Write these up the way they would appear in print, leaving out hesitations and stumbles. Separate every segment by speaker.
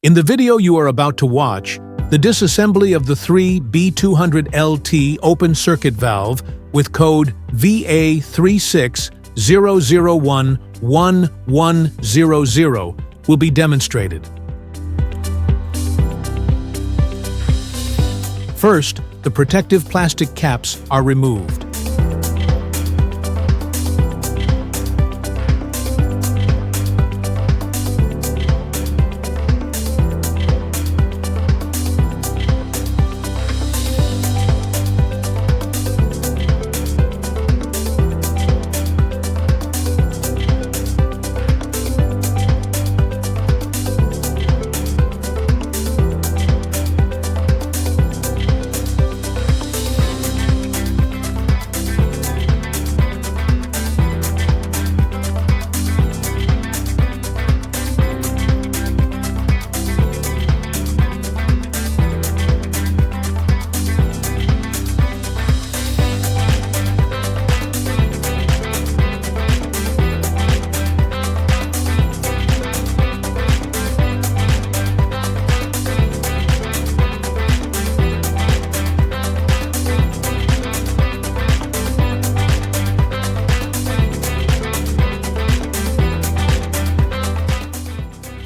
Speaker 1: In the video you are about to watch, the disassembly of the 3 B200LT open circuit valve with code VA36001100 will be demonstrated. First, the protective plastic caps are removed.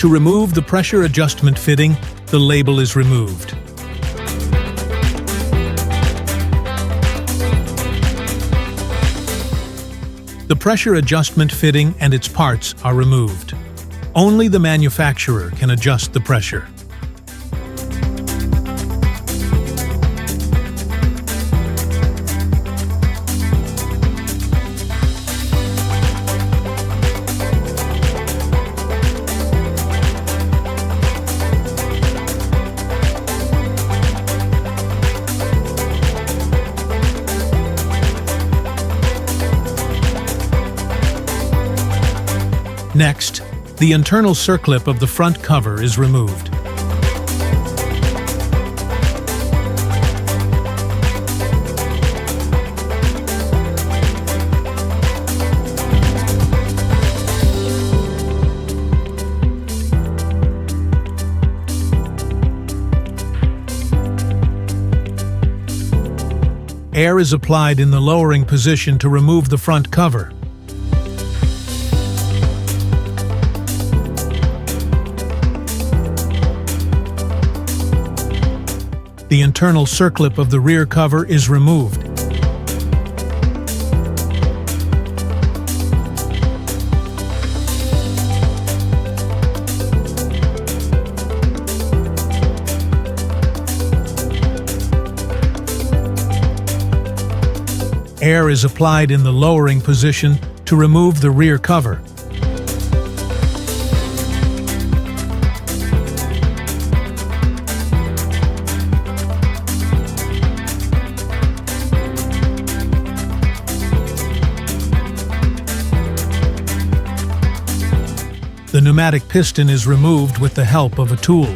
Speaker 1: To remove the pressure adjustment fitting, the label is removed. The pressure adjustment fitting and its parts are removed. Only the manufacturer can adjust the pressure. Next, the internal circlip of the front cover is removed. Air is applied in the lowering position to remove the front cover. The internal circlip of the rear cover is removed. Air is applied in the lowering position to remove the rear cover. The pneumatic piston is removed with the help of a tool.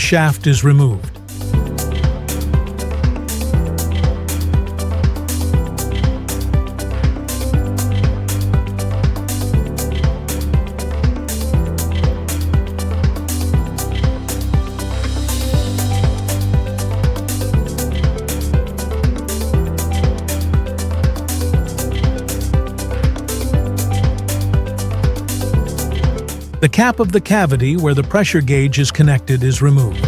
Speaker 1: shaft is removed. The cap of the cavity where the pressure gauge is connected is removed.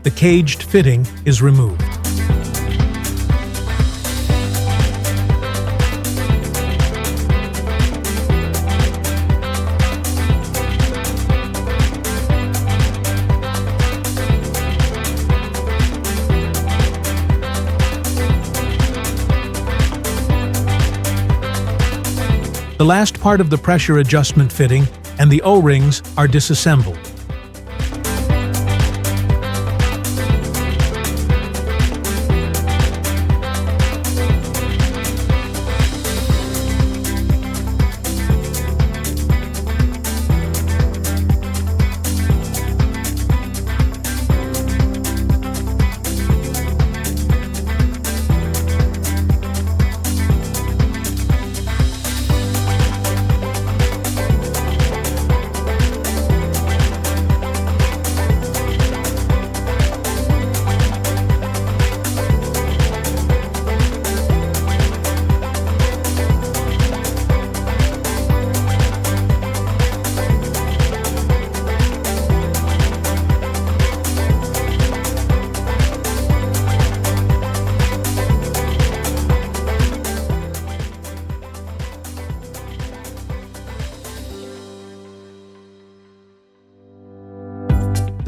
Speaker 1: The caged fitting is removed. The last part of the pressure adjustment fitting and the O-rings are disassembled.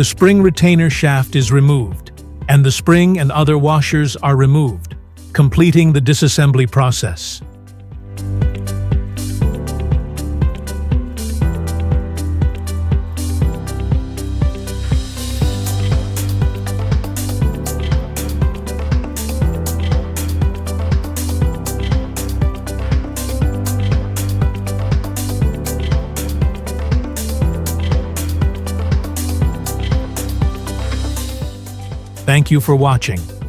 Speaker 1: The spring retainer shaft is removed, and the spring and other washers are removed, completing the disassembly process. Thank you for watching.